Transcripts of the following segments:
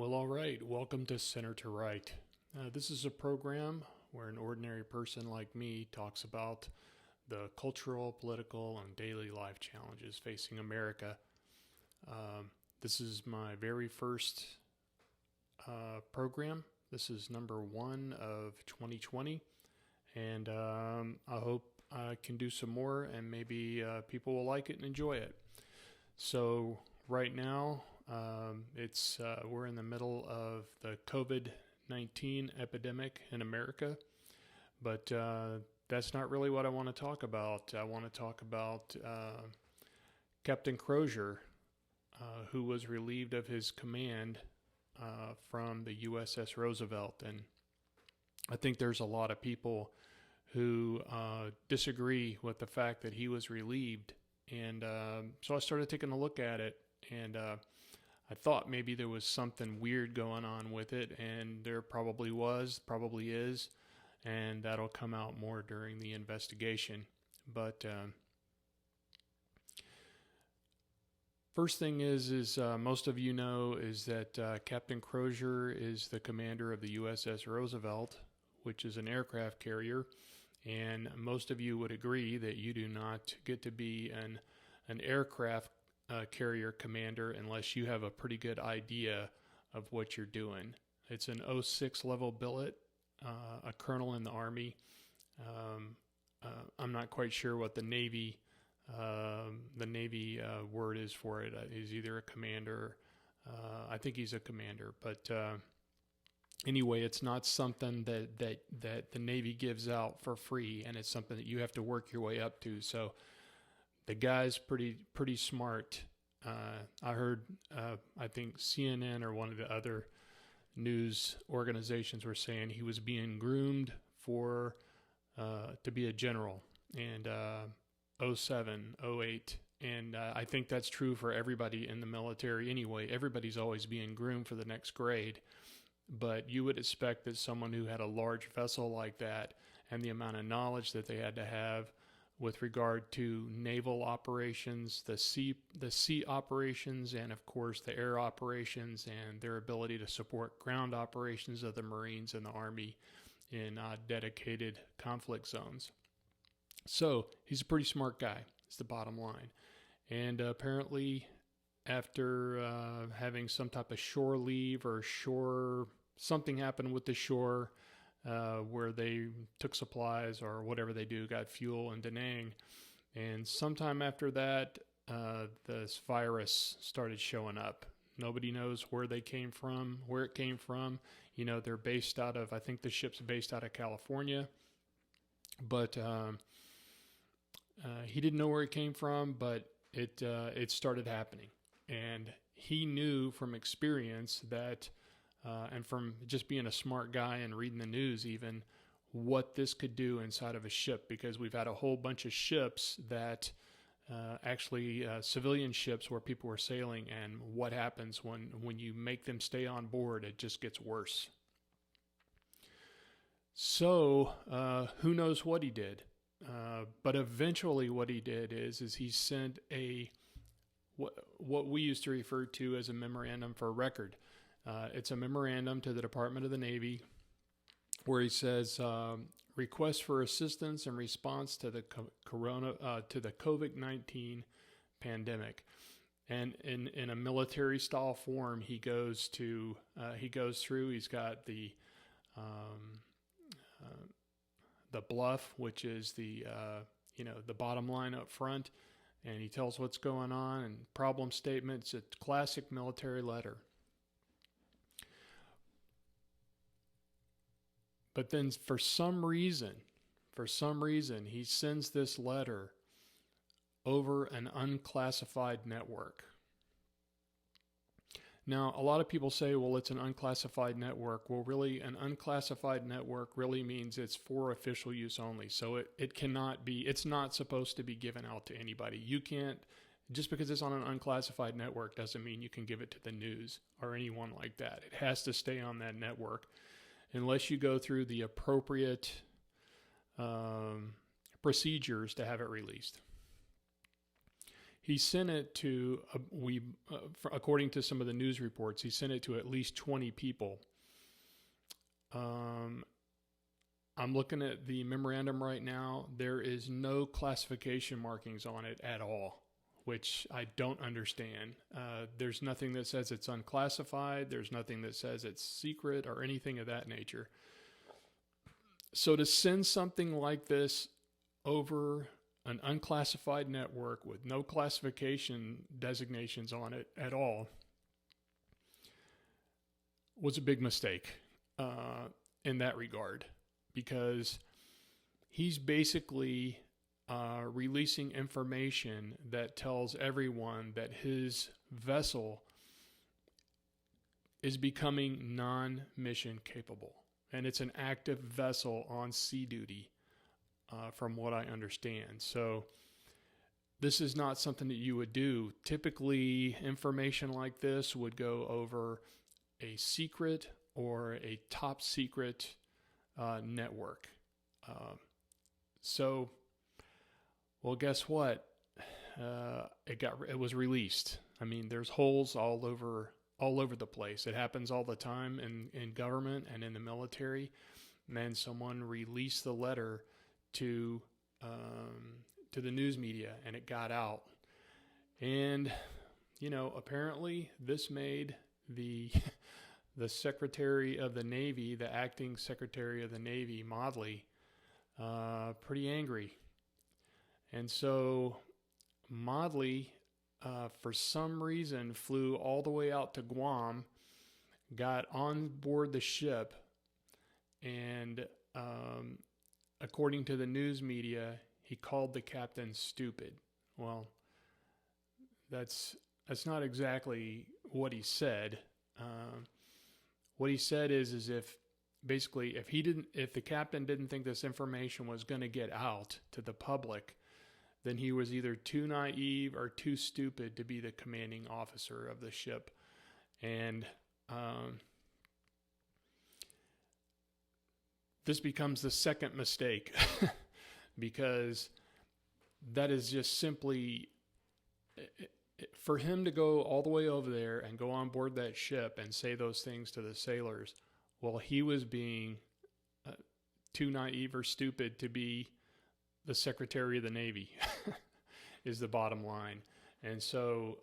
Well, all right. Welcome to Center to Right. This is a program where an ordinary person like me talks about the cultural, political, and daily life challenges facing America. This is my very first program. This is number 1 of 2020, and I hope I can do some more, and maybe people will like it and enjoy it. So right now, we're in the middle of the COVID-19 epidemic in America, but that's not really what I want to talk about. I want to talk about Captain Crozier, who was relieved of his command from the USS Roosevelt. And I think there's a lot of people who disagree with the fact that he was relieved. And so I started taking a look at it, and I thought maybe there was something weird going on with it, and there probably is, and that'll come out more during the investigation. But first thing is most of you know is that Captain Crozier is the commander of the USS Roosevelt, which is an aircraft carrier, and most of you would agree that you do not get to be an aircraft carrier commander unless you have a pretty good idea of what you're doing. It's an 06 level billet, a colonel in the Army. I'm not quite sure what the Navy word is for it. He's either a commander. I think he's a commander, but anyway, it's not something that the Navy gives out for free, and it's something that you have to work your way up to. So the guy's pretty smart. I heard, I think CNN or one of the other news organizations were saying he was being groomed to be a general, and 07, 08. And I think that's true for everybody in the military anyway. Everybody's always being groomed for the next grade. But you would expect that someone who had a large vessel like that and the amount of knowledge that they had to have with regard to naval operations, the sea operations, and of course the air operations, and their ability to support ground operations of the Marines and the Army in dedicated conflict zones. So he's a pretty smart guy, is the bottom line. And apparently after having some type of shore leave or something happened with the shore, where they took supplies or whatever they do, got fuel in Da Nang. And sometime after that, this virus started showing up. Nobody knows where it came from. You know, they're based out of, I think the ship's based out of California. But he didn't know where it came from, but it started happening. And he knew from experience that and from just being a smart guy and reading the news even, what this could do inside of a ship, because we've had a whole bunch of ships that actually civilian ships where people were sailing, and what happens when you make them stay on board, it just gets worse. So who knows what he did, but eventually what he did is he sent what we used to refer to as a memorandum for record. It's a memorandum to the Department of the Navy where he says, request for assistance in response to the COVID-19 pandemic. And in a military style form, he goes through, he's got the bluff, which is the bottom line up front, and he tells what's going on and problem statements. It's a classic military letter. But then for some reason, he sends this letter over an unclassified network. Now, a lot of people say, well, it's an unclassified network. Well, really, an unclassified network really means it's for official use only. So it's not supposed to be given out to anybody. You can't, just because it's on an unclassified network doesn't mean you can give it to the news or anyone like that. It has to stay on that network unless you go through the appropriate procedures to have it released. He sent it to according to some of the news reports, he sent it to at least 20 people. I'm looking at the memorandum right now. There is no classification markings on it at all, which I don't understand. There's nothing that says it's unclassified. There's nothing that says it's secret or anything of that nature. So to send something like this over an unclassified network with no classification designations on it at all was a big mistake in that regard, because he's basically releasing information that tells everyone that his vessel is becoming non-mission capable. And it's an active vessel on sea duty, from what I understand. So this is not something that you would do. Typically, information like this would go over a secret or a top secret network. Well, guess what? It was released. I mean, there's holes all over the place. It happens all the time in government and in the military. And then someone released the letter to the news media, and it got out. And apparently this made the Secretary of the Navy, the acting Secretary of the Navy, Modly, pretty angry. And so Modly, for some reason, flew all the way out to Guam, got on board the ship, and according to the news media, he called the captain stupid. Well, that's not exactly what he said. What he said is if the captain didn't think this information was going to get out to the public, then he was either too naive or too stupid to be the commanding officer of the ship. And this becomes the second mistake, because that is just simply, for him to go all the way over there and go on board that ship and say those things to the sailors, well, he was being too naive or stupid to be the Secretary of the Navy, is the bottom line. And so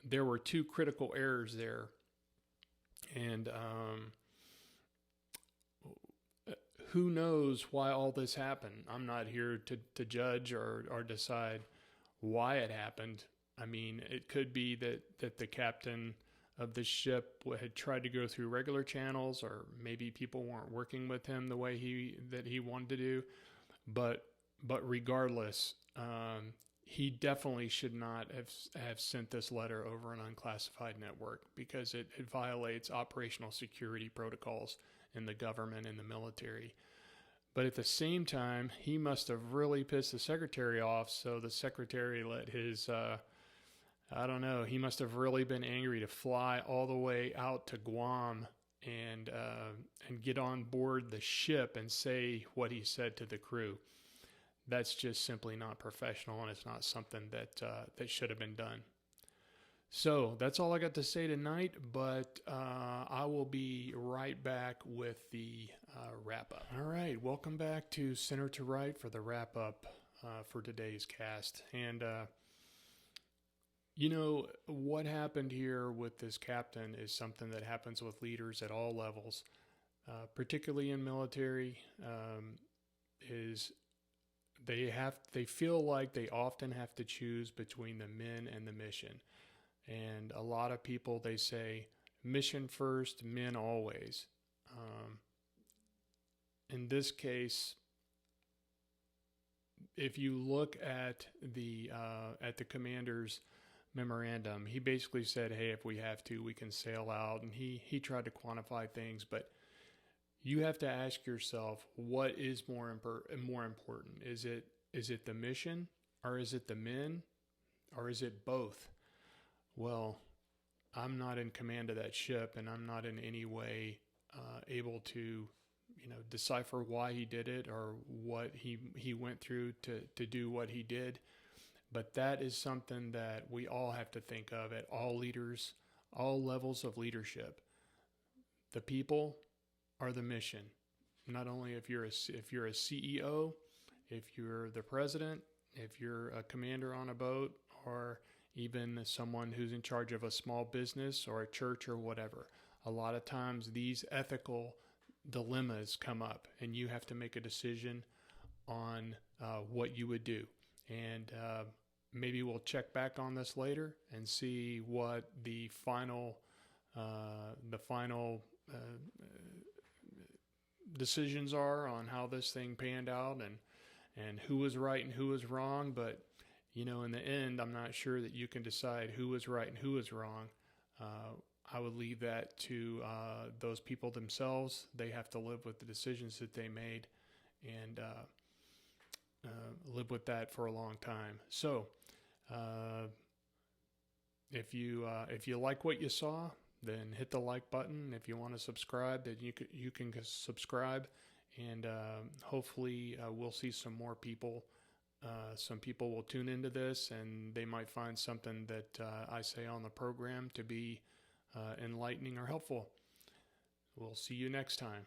there were two critical errors there. And who knows why all this happened? I'm not here to judge or decide why it happened. I mean, it could be that the captain of the ship had tried to go through regular channels, or maybe people weren't working with him the way he wanted to do. But regardless, he definitely should not have sent this letter over an unclassified network, because it violates operational security protocols in the government and the military. But at the same time, he must have really pissed the secretary off, so the secretary let his, he must have really been angry to fly all the way out to Guam and get on board the ship and say what he said to the crew. That's just simply not professional, and it's not something that should have been done. So that's all I got to say tonight, but I will be right back with the wrap-up. All right, welcome back to Center to Right for the wrap-up for today's cast. And, what happened here with this captain is something that happens with leaders at all levels, particularly in military, is they feel like they often have to choose between the men and the mission. And a lot of people, they say, mission first, men always. In this case, if you look at the commander's memorandum, he basically said, hey, if we have to, we can sail out. And he tried to quantify things, but you have to ask yourself, what is more important? Is it the mission, or is it the men, or is it both? Well, I'm not in command of that ship, and I'm not in any way able to, decipher why he did it or what he went through to do what he did. But that is something that we all have to think of at all leaders, all levels of leadership. The people are the mission. Not only if you're a CEO, if you're the president, if you're a commander on a boat, or even someone who's in charge of a small business or a church or whatever. A lot of times these ethical dilemmas come up, and you have to make a decision on what you would do. And maybe we'll check back on this later and see what the final decisions are on how this thing panned out, and who was right and who was wrong. But in the end, I'm not sure that you can decide who was right and who was wrong. I would leave that to those people themselves. They have to live with the decisions that they made, and live with that for a long time. So, if you like what you saw, then hit the like button. If you want to subscribe, then you can subscribe, and hopefully we'll see some more people. Some people will tune into this, and they might find something that I say on the program to be enlightening or helpful. We'll see you next time.